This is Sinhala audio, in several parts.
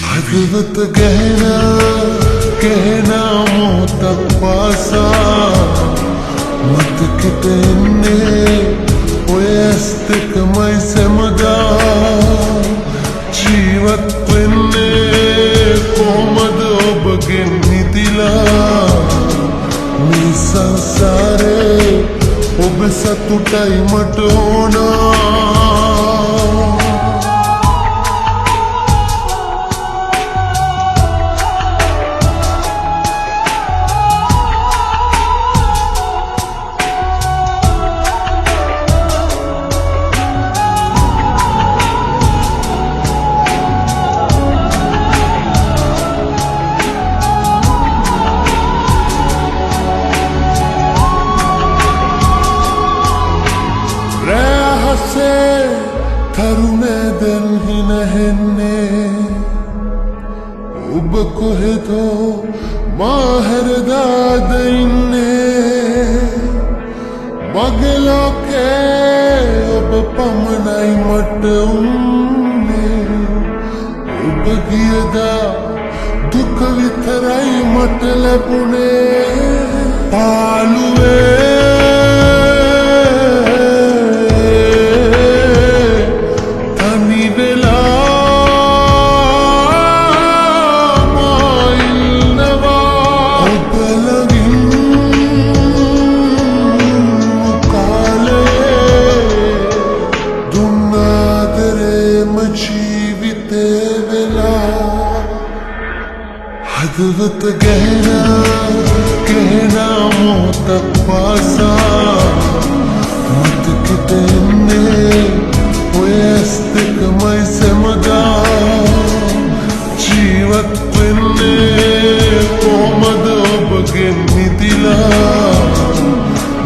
हदवत गहना कहना मोहतक पासा मत कितने वयस्तिक मई से मदा जीवत पिन्ने कोमद बगिन्नी दिला मी संसारे ඔබ සතුටයි මට ඕනා තරුණේ දැන් හිනහෙන්නේ ඔබ කොහෙදෝ මා හැරදාද ඉන්නේ මගේ ලෝකේ ඔබ පමණයි මට උන්නේ ඔබ ගියදා දුක විතරයි මට ලැබුණේ පාළුවේ हदवत गहना कहना मोहतक पासा मत कितने वयस्तिक मई से मदा जीवत पिन्ने कोमद बगिन्नी दिला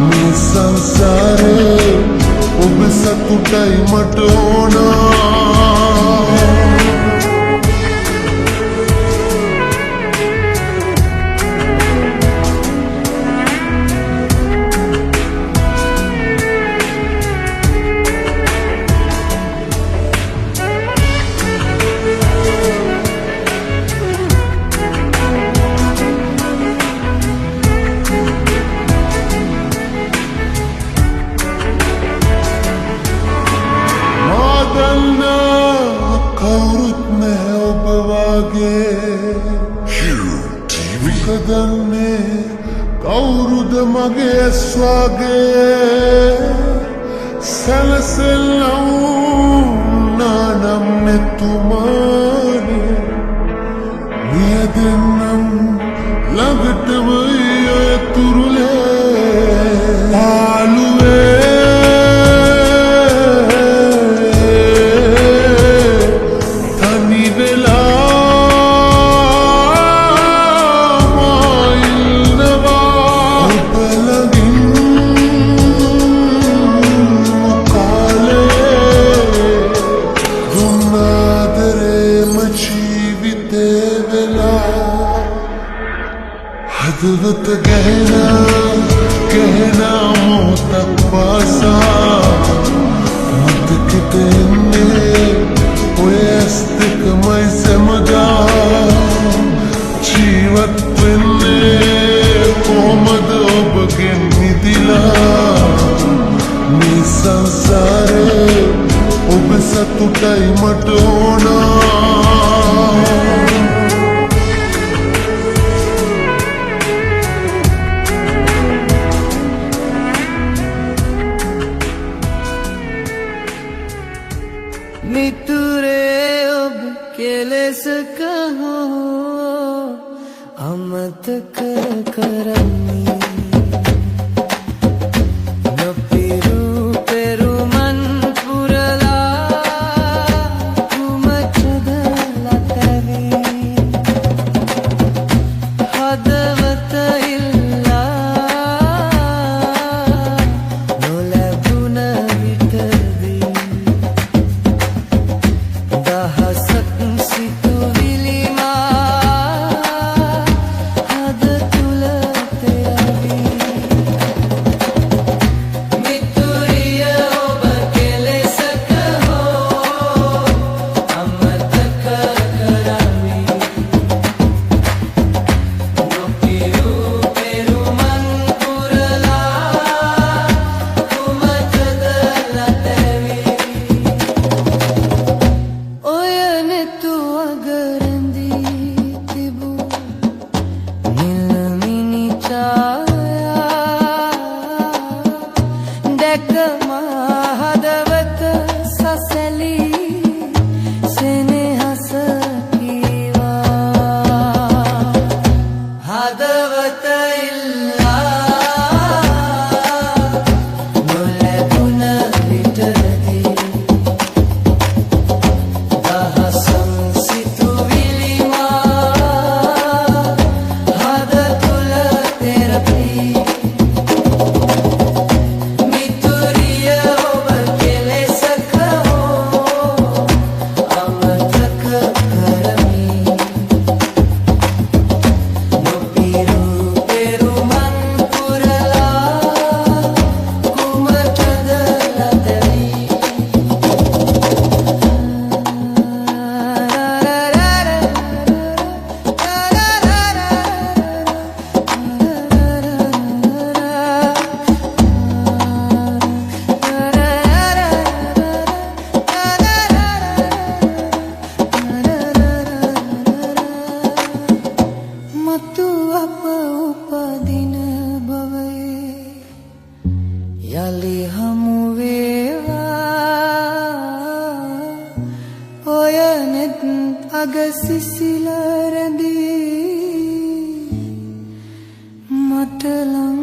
मी संसारे ඔබ සතුටයි මට ඕනා කදන්නේ කවුරුද මගේ ස්වාගේ සැලසෙල්ලම් නානම් නෙතුමානේ මිය දෙන්නම් ළඟටම යතුරුලේ පාළුවේ हदवत गहना कहना मोहतक पासा मत कितने वयस्तिक मई से मदा जीवत पिन्ने कोमद बगिन्नी दिला मी संसारे ඔබ සතුටයි මට ඕනා मितुरे अब केलेस कहो अमतक करनी नपिरू पेरू मन पुरला कुमचदला तवी हदवत इल्ला नोलगुन वितदी දහසක් සිතුවිලි මා හද තුල තෙරවි සිසිල රැඳී මට ලං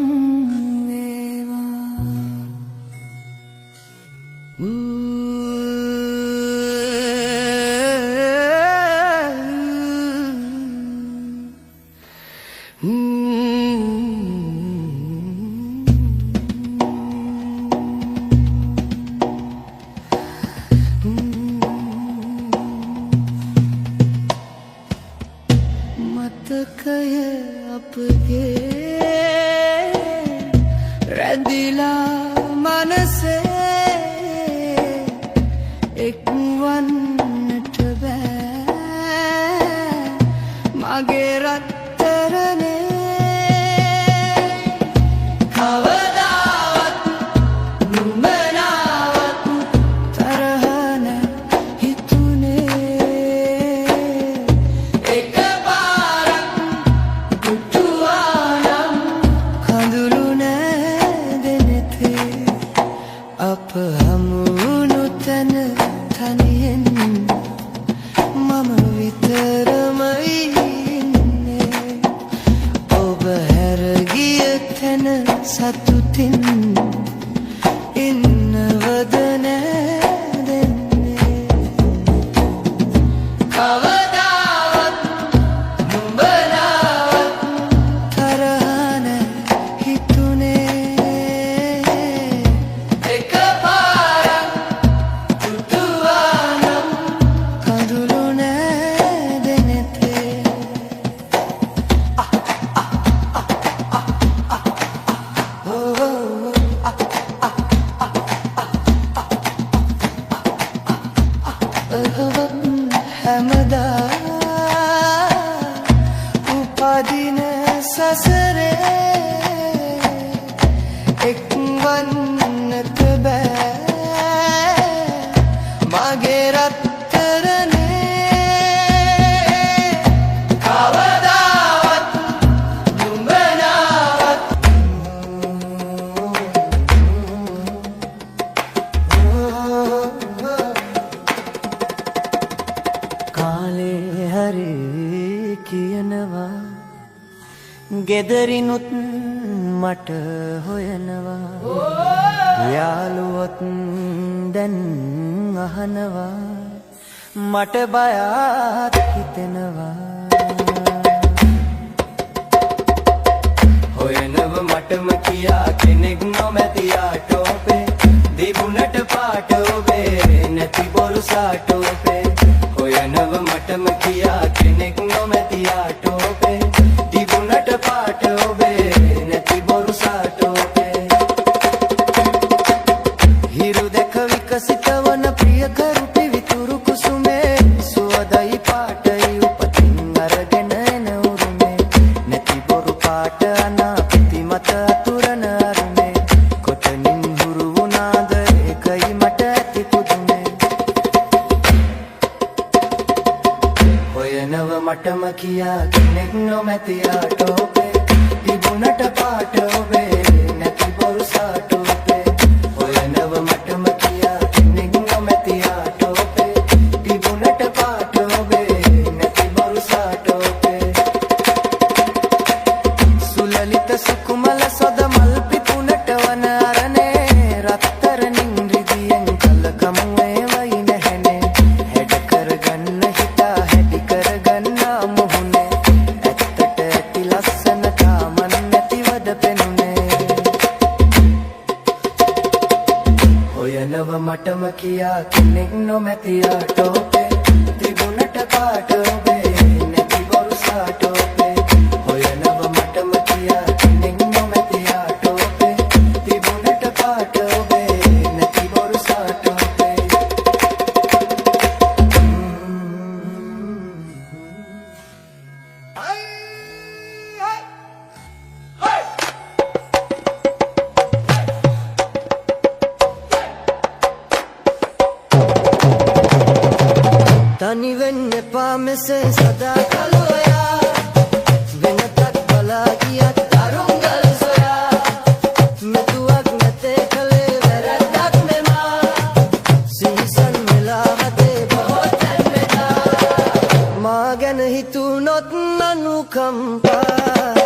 වේවා. මතකය අපගේ රැඳිලා මනසේ එක්වන්නට බෑ මගේ රත්තරනේ. කවදාවත් නුඹනාවත් තරහ නැ හිතුනේ එකපාරක් පුටුවානම් කඳුළු නැදෙනෙතේ අප හමුණු තැන තනියෙන් මම විතරම ඉන්නේ. ඔබ හැරගිය තැන සතුටින් ඉන්නවද නැදෙන්නේ. කවදාවත් නුඹනාවත් තරහ නැ හිතුනේ එකපාරක් පුටුවානම් කඳුළු නැදෙනෙතේ. හැමදා උපදින සසරේ එක්වන්නට බෑ මගේ රත්තරනේ. කවදාවත් නුඹනාවත් කාලේ හරි කියනවා ගෙදරිනුත් මට හොයනවා යාළුවොත් දැන් අහනවා මට බයත් හිතෙනවා. හොයනව මටම කියා කෙනෙක් නොමැති ආටෝපේ දිබුනට පාට ඔබේ නැති බොරු සාටෝපේ. හොයනව මටම කියා කෙනෙක් නොමැති ආටෝපේ දිබුනට පාට ඔබේ නැති බොරු සාටෝපේ. හිරු දැක විකසිත වන ප්‍රියකරු පිවිතුරු කුසුමේ සුවදයි පාටයි උපතින් අරගෙන එන උරුමේ නැති බොරු පාට අනාපති මත අතුරන අරුමේ කොතනින් හුරු වුණාද ඒකයි මට ඇති පුදුමේ. හොයනව මටම කියා කෙනෙක් නොමැති ආටෝපේ තිබුණට පාට ඔබේ නැති බොරු සාටෝපේ. හොයනව මටම කියා කෙනෙක් නොමැති ආටෝපේ තිබුණට පාට ඔබේ නැති බොරු සාටෝපේ. සුලලිත සුකුමල සොද මල් පිපුණට වන අරනේ රත්තරනින් රිදියෙන් කලකමුවේ වයි නැහැනේ. හැඩ කරගන්න හිතා හැඩි කරගන්නා මුහුණේ ඇත්තට ඇති ලස්සන තාමන් නැතිවද පෙනුනේ. හොයනව මටම කියා කෙනෙක් නොමැති ආටෝපේ තිබුණට පාට ඔබේ නැති බොරු සාටෝපේ. හොයනව මටම කියා කෙනෙක් නොමැති ආටෝපේ තිබුණට පාට ඔබේ නැති බොරු සාටෝපේ. තනි වෙන්න එපා මෙසේ සදා කලෝයා වෙනතක් බලා ගියත් අරුංගල් සොයා මෙතුවක් නැතේ කලේ වැරද්දක් මෙමා සිහිසන් වෙලා හදේ බොහෝ තැන් වෙලා මා ගැන හිතුනොත් අනුකම්පා